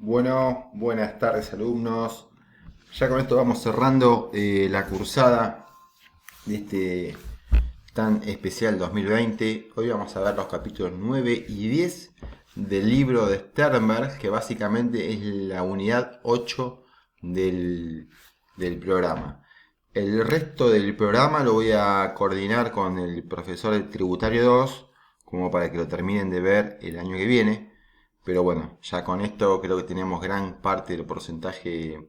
Bueno, buenas tardes alumnos. Ya con esto vamos cerrando la cursada de este tan especial 2020. Hoy vamos a ver los capítulos 9 y 10 del libro de Sternberg, que básicamente es la unidad 8 del programa. El resto del programa lo voy a coordinar con el profesor del Tributario 2, como para que lo terminen de ver el año que viene. Pero bueno, ya con esto creo que tenemos gran parte del porcentaje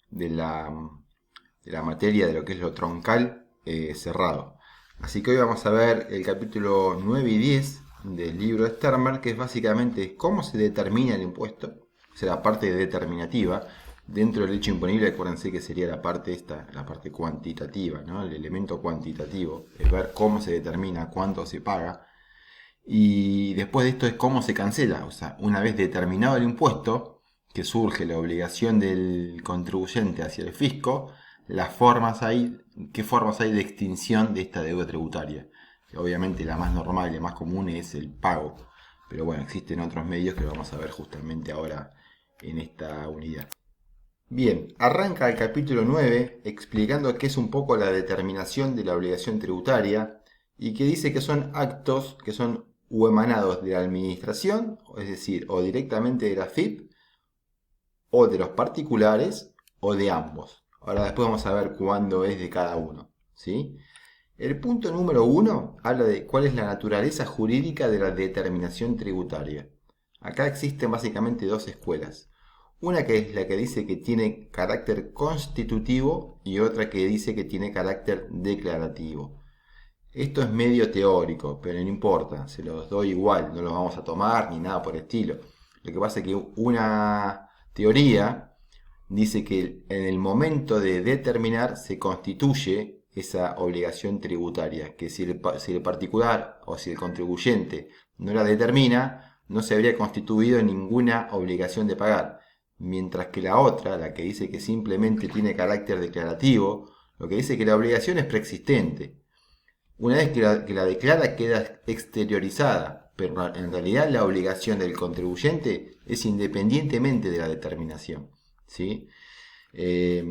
de la materia, de lo que es lo troncal, cerrado. Así que hoy vamos a ver el capítulo 9 y 10 del libro de Sternberg, que es básicamente cómo se determina el impuesto, o sea, la parte determinativa. Dentro del hecho imponible, acuérdense que sería la parte esta, la parte cuantitativa, ¿no? El elemento cuantitativo, es ver cómo se determina, cuánto se paga. Y después de esto es cómo se cancela. O sea, una vez determinado el impuesto, que surge la obligación del contribuyente hacia el fisco, qué formas hay de extinción de esta deuda tributaria. Obviamente la más normal y la más común es el pago. Pero bueno, existen otros medios que lo vamos a ver justamente ahora en esta unidad. Bien, arranca el capítulo 9 explicando qué es un poco la determinación de la obligación tributaria y que dice que son actos que son o emanados de la administración, es decir, o directamente de la FIP, o de los particulares, o de ambos. Ahora después vamos a ver cuándo es de cada uno, ¿sí? El punto número 1 habla de cuál es la naturaleza jurídica de la determinación tributaria. Acá existen básicamente dos escuelas. Una que es la que dice que tiene carácter constitutivo y otra que dice que tiene carácter declarativo. Esto es medio teórico, pero no importa, se los doy igual, no los vamos a tomar ni nada por el estilo. Lo que pasa es que una teoría dice que en el momento de determinar se constituye esa obligación tributaria, que si el particular o si el contribuyente no la determina, no se habría constituido ninguna obligación de pagar. Mientras que la otra, la que dice que simplemente tiene carácter declarativo, lo que dice que la obligación es preexistente. Una vez que la declara queda exteriorizada, pero en realidad la obligación del contribuyente es independientemente de la determinación, ¿sí? Eh,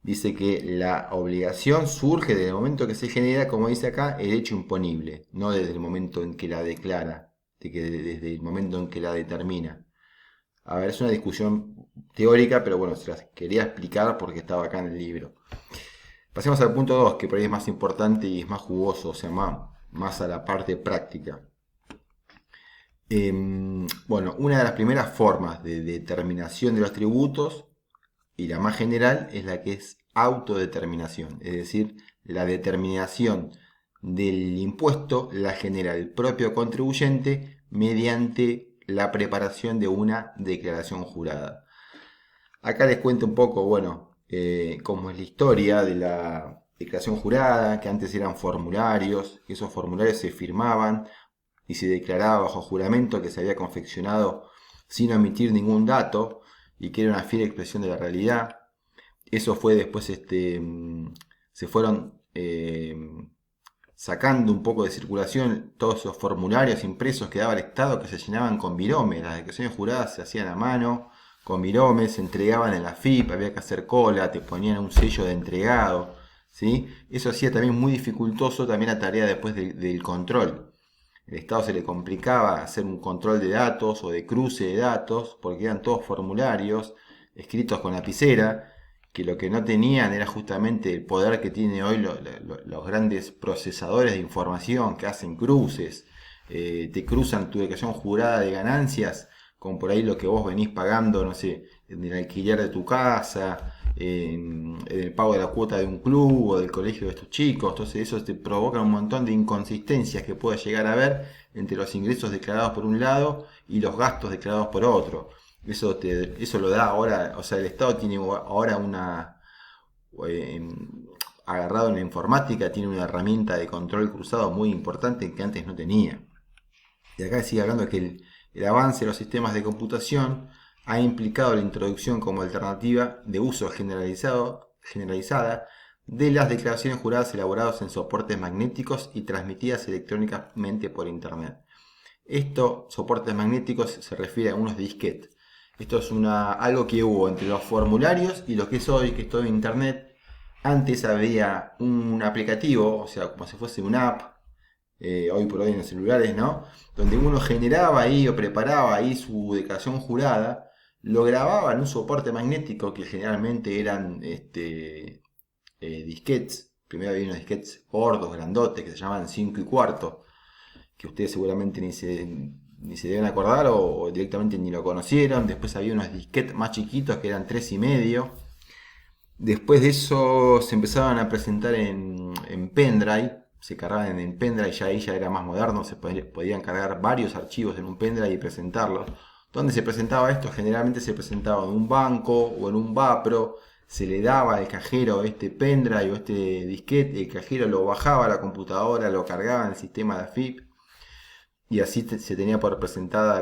Dice que la obligación surge desde el momento que se genera, como dice acá, el hecho imponible, no desde el momento en que la declara, desde el momento en que la determina. A ver, es una discusión teórica, pero bueno, se las quería explicar porque estaba acá en el libro. Pasemos al punto 2, que por ahí es más importante y es más jugoso, o sea, más a la parte práctica. Bueno, una de las primeras formas de determinación de los tributos y la más general es la que es autodeterminación, es decir, la determinación del impuesto la genera el propio contribuyente mediante la preparación de una declaración jurada. Acá les cuento un poco, bueno, cómo es la historia de la declaración jurada, que antes eran formularios, que esos formularios se firmaban y se declaraba bajo juramento que se había confeccionado sin omitir ningún dato y que era una fiel expresión de la realidad. Eso fue después, se fueron sacando un poco de circulación todos esos formularios impresos que daba el Estado que se llenaban con viromes. Las declaraciones juradas se hacían a mano, con viromes, se entregaban en la FIP, había que hacer cola, te ponían un sello de entregado, ¿sí? Eso hacía también muy dificultoso también la tarea después del control. El Estado se le complicaba hacer un control de datos o de cruce de datos, porque eran todos formularios escritos con lapicera, que lo que no tenían era justamente el poder que tienen hoy los grandes procesadores de información que hacen cruces, te cruzan tu declaración jurada de ganancias con por ahí lo que vos venís pagando, no sé, en el alquiler de tu casa, en el pago de la cuota de un club o del colegio de tus chicos. Entonces eso te provoca un montón de inconsistencias que puede llegar a haber entre los ingresos declarados por un lado y los gastos declarados por otro. Eso lo da ahora, o sea, el Estado tiene ahora eh, agarrado en la informática, tiene una herramienta de control cruzado muy importante que antes no tenía. Y acá sigue hablando que el avance de los sistemas de computación ha implicado la introducción como alternativa de uso generalizada de las declaraciones juradas elaboradas en soportes magnéticos y transmitidas electrónicamente por Internet. Estos soportes magnéticos se refiere a unos disquetes. Esto es algo que hubo entre los formularios y lo que es hoy, que es todo internet. Antes había un aplicativo, o sea, como si fuese una app, hoy por hoy en los celulares, ¿no? Donde uno generaba ahí o preparaba ahí su declaración jurada, lo grababa en un soporte magnético que generalmente eran disquetes. Primero había unos disquetes gordos, grandotes, que se llamaban 5 y cuarto, que ustedes seguramente ni se deben acordar o directamente ni lo conocieron. Después había unos disquetes más chiquitos que eran 3 y medio. Después de eso se empezaban a presentar en pendrive, se cargaban en el pendrive, ya ahí ya era más moderno, se podían cargar varios archivos en un pendrive y presentarlos. ¿Dónde se presentaba esto? Generalmente se presentaba en un banco o en un Vapro, se le daba al cajero este pendrive o este disquete, el cajero lo bajaba a la computadora, lo cargaba en el sistema de AFIP y así se tenía por presentada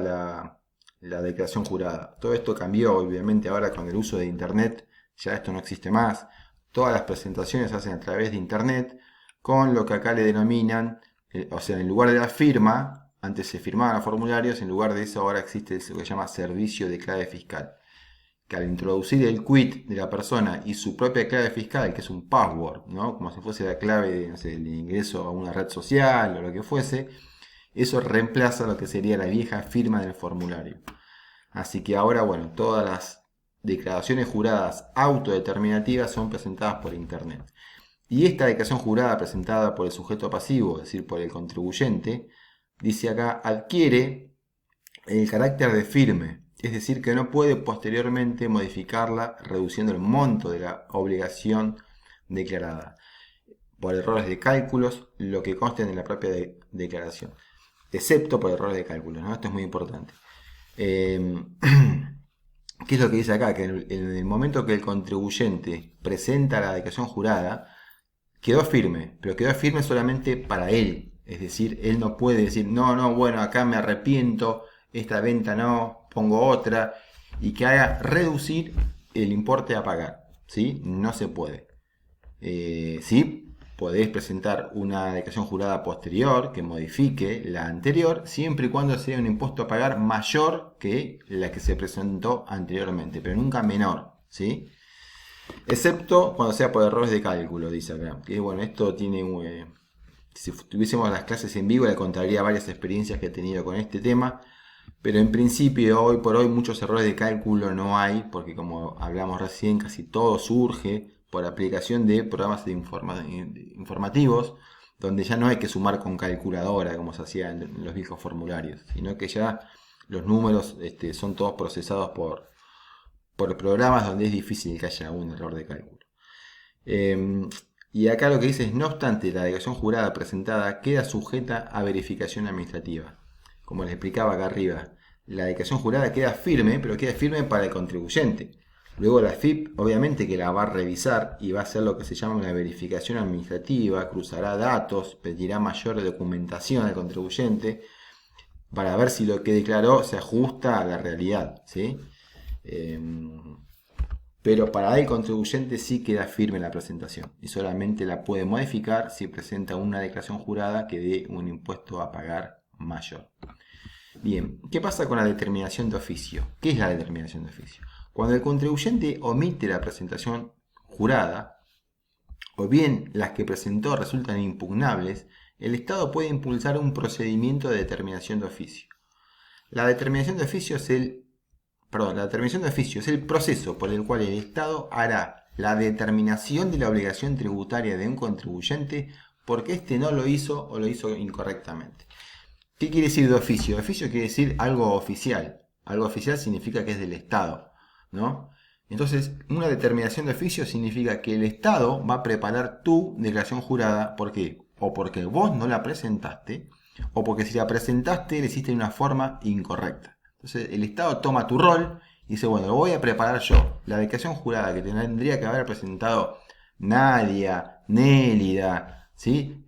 la declaración jurada. Todo esto cambió, obviamente, ahora con el uso de Internet. Ya esto no existe más. Todas las presentaciones se hacen a través de internet con lo que acá le denominan, o sea, en lugar de la firma, antes se firmaban los formularios, en lugar de eso ahora existe lo que se llama servicio de clave fiscal. Que al introducir el quit de la persona y su propia clave fiscal, que es un password, ¿no? Como si fuese la clave de, no sé, de ingreso a una red social o lo que fuese, eso reemplaza lo que sería la vieja firma del formulario. Así que ahora, bueno, todas las declaraciones juradas autodeterminativas son presentadas por internet. Y esta declaración jurada presentada por el sujeto pasivo, es decir, por el contribuyente, dice acá, adquiere el carácter de firme, es decir, que no puede posteriormente modificarla reduciendo el monto de la obligación declarada por errores de cálculos, lo que conste en la propia declaración, excepto por errores de cálculos, ¿no? Esto es muy importante. ¿Qué es lo que dice acá? Que en el momento que el contribuyente presenta la declaración jurada, quedó firme, pero quedó firme solamente para él. Es decir, él no puede decir, no, bueno, acá me arrepiento, esta venta no, pongo otra, y que haga reducir el importe a pagar. ¿Sí? No se puede. Sí, podéis presentar una declaración jurada posterior que modifique la anterior, siempre y cuando sea un impuesto a pagar mayor que la que se presentó anteriormente, pero nunca menor, ¿sí? Excepto cuando sea por errores de cálculo, dice acá. Que bueno, esto tiene... si tuviésemos las clases en vivo, le contaría varias experiencias que he tenido con este tema, pero en principio, hoy por hoy, muchos errores de cálculo no hay, porque como hablamos recién, casi todo surge por aplicación de programas informativos, donde ya no hay que sumar con calculadora como se hacía en los viejos formularios, sino que ya los números son todos procesados por programas donde es difícil que haya un error de cálculo. Y acá lo que dice es, no obstante, la declaración jurada presentada queda sujeta a verificación administrativa. Como les explicaba acá arriba, la declaración jurada queda firme, pero queda firme para el contribuyente. Luego la FIP obviamente que la va a revisar y va a hacer lo que se llama una verificación administrativa, cruzará datos, pedirá mayor documentación al contribuyente para ver si lo que declaró se ajusta a la realidad, ¿sí? Pero para el contribuyente sí queda firme la presentación y solamente la puede modificar si presenta una declaración jurada que dé un impuesto a pagar mayor. Bien, ¿qué pasa con la determinación de oficio? ¿Qué es la determinación de oficio? Cuando el contribuyente omite la presentación jurada, o bien las que presentó resultan impugnables, el Estado puede impulsar un procedimiento de determinación de oficio. La determinación de oficio es el proceso por el cual el Estado hará la determinación de la obligación tributaria de un contribuyente porque éste no lo hizo o lo hizo incorrectamente. ¿Qué quiere decir de oficio? De oficio quiere decir algo oficial. Algo oficial significa que es del Estado, ¿no? Entonces, una determinación de oficio significa que el Estado va a preparar tu declaración jurada. ¿Por qué? O porque vos no la presentaste, o porque si la presentaste, le hiciste de una forma incorrecta. Entonces, el Estado toma tu rol y dice, bueno, lo voy a preparar yo. La declaración jurada que tendría que haber presentado Nadia, Nélida, ¿sí?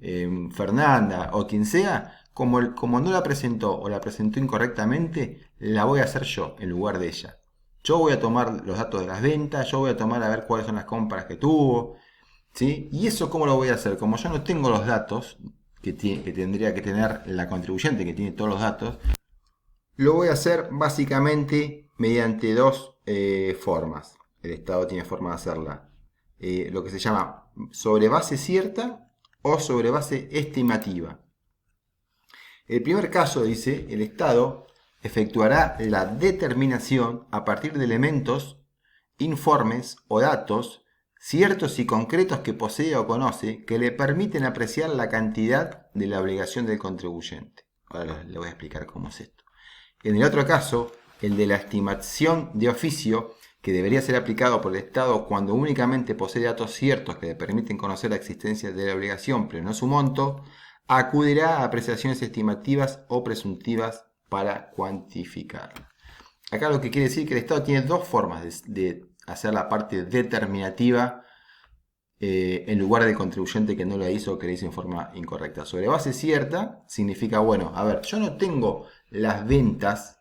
Fernanda o quien sea, como no la presentó o la presentó incorrectamente, la voy a hacer yo en lugar de ella. Yo voy a tomar los datos de las ventas, yo voy a tomar a ver cuáles son las compras que tuvo, ¿sí? Y eso cómo lo voy a hacer, como yo no tengo los datos que tendría que tener la contribuyente, que tiene todos los datos, lo voy a hacer básicamente mediante dos formas. El Estado tiene forma de hacerla. Lo que se llama sobre base cierta o sobre base estimativa. El primer caso dice, el Estado efectuará la determinación a partir de elementos, informes o datos ciertos y concretos que posee o conoce que le permiten apreciar la cantidad de la obligación del contribuyente. Ahora le voy a explicar cómo es esto. En el otro caso, el de la estimación de oficio, que debería ser aplicado por el Estado cuando únicamente posee datos ciertos que le permiten conocer la existencia de la obligación, pero no su monto, acudirá a apreciaciones estimativas o presuntivas para cuantificarla. Acá lo que quiere decir que el Estado tiene dos formas de hacer la parte determinativa en lugar del contribuyente que no lo hizo o que lo hizo en forma incorrecta. Sobre base cierta significa, bueno, a ver, yo no tengo las ventas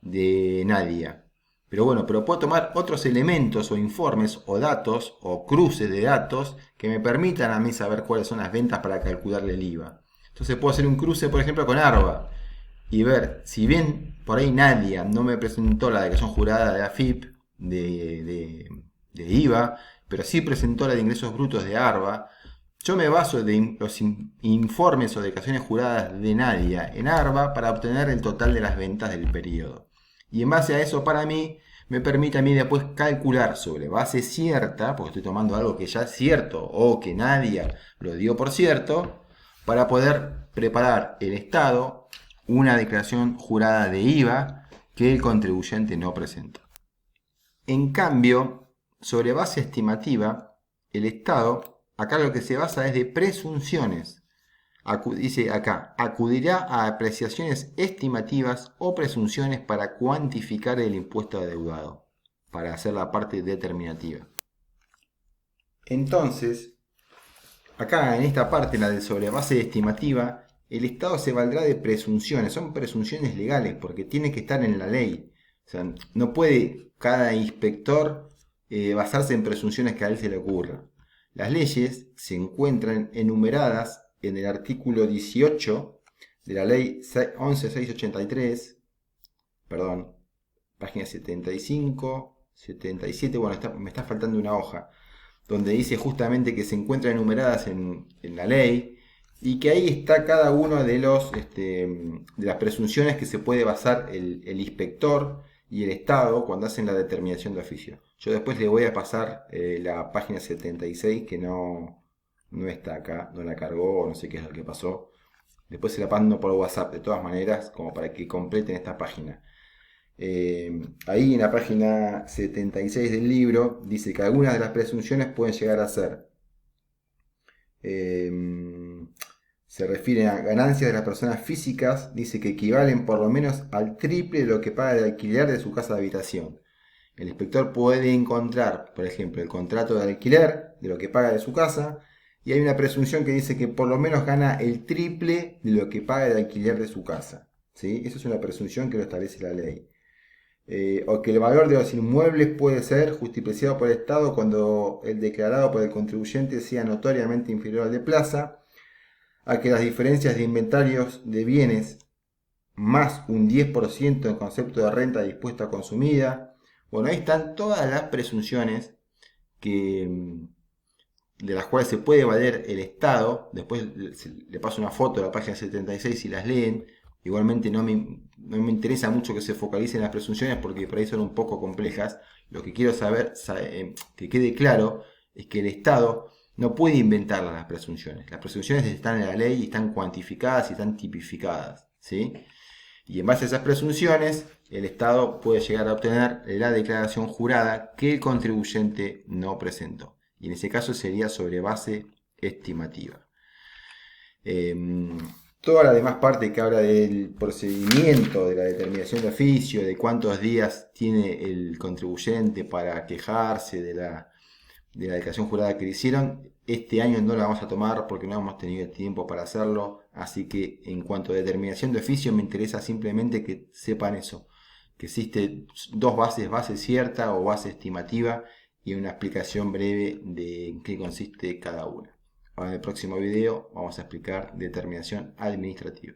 de Nadia, pero puedo tomar otros elementos o informes o datos o cruces de datos que me permitan a mí saber cuáles son las ventas para calcularle el IVA. Entonces puedo hacer un cruce, por ejemplo, con ARBA y ver, si bien por ahí Nadia no me presentó la declaración jurada de AFIP de IVA, pero sí presentó la de ingresos brutos de ARBA, yo me baso de los informes o declaraciones juradas de Nadia en ARBA para obtener el total de las ventas del periodo. Y en base a eso, para mí, me permite a mí después calcular sobre base cierta, porque estoy tomando algo que ya es cierto o que Nadia lo dio por cierto, para poder preparar el Estado una declaración jurada de IVA que el contribuyente no presentó. En cambio, sobre base estimativa, el Estado, acá lo que se basa es de presunciones. Dice acá, acudirá a apreciaciones estimativas o presunciones para cuantificar el impuesto adeudado, para hacer la parte determinativa. Entonces, acá en esta parte, la de sobre base estimativa, el Estado se valdrá de presunciones, son presunciones legales porque tiene que estar en la ley. O sea, no puede cada inspector basarse en presunciones que a él se le ocurra. Las leyes se encuentran enumeradas en el artículo 18 de la ley 11.683, perdón, página 75, 77, bueno, me está faltando una hoja, donde dice justamente que se encuentran enumeradas en la ley y que ahí está cada uno de las presunciones que se puede basar el inspector y el Estado cuando hacen la determinación de oficio. Yo después le voy a pasar la página 76 que no está acá, no la cargó o no sé qué es lo que pasó. Después se la mando por WhatsApp de todas maneras como para que completen esta página. Ahí en la página 76 del libro dice que algunas de las presunciones pueden llegar a ser se refieren a ganancias de las personas físicas, dice que equivalen por lo menos al triple de lo que paga de alquiler de su casa de habitación. El inspector puede encontrar, por ejemplo, el contrato de alquiler de lo que paga de su casa, y hay una presunción que dice que por lo menos gana el triple de lo que paga de alquiler de su casa. ¿Sí? Eso es una presunción que lo establece la ley. O que el valor de los inmuebles puede ser justipreciado por el Estado cuando el declarado por el contribuyente sea notoriamente inferior al de plaza, a que las diferencias de inventarios de bienes más un 10% en concepto de renta dispuesta consumida. Bueno, ahí están todas las presunciones de las cuales se puede valer el Estado. Después le paso una foto de la página 76 si las leen. Igualmente no me interesa mucho que se focalicen las presunciones porque por ahí son un poco complejas. Lo que quiero saber, que quede claro, es que el Estado no puede inventar las presunciones. Las presunciones están en la ley y están cuantificadas y están tipificadas, ¿sí? Y en base a esas presunciones, el Estado puede llegar a obtener la declaración jurada que el contribuyente no presentó. Y en ese caso sería sobre base estimativa. Toda la demás parte que habla del procedimiento, de la determinación de oficio, de cuántos días tiene el contribuyente para quejarse de la declaración jurada que le hicieron, este año no la vamos a tomar porque no hemos tenido el tiempo para hacerlo, así que en cuanto a determinación de oficio me interesa simplemente que sepan eso, que existe dos bases, base cierta o base estimativa y una explicación breve de en qué consiste cada una. Ahora en el próximo video vamos a explicar determinación administrativa.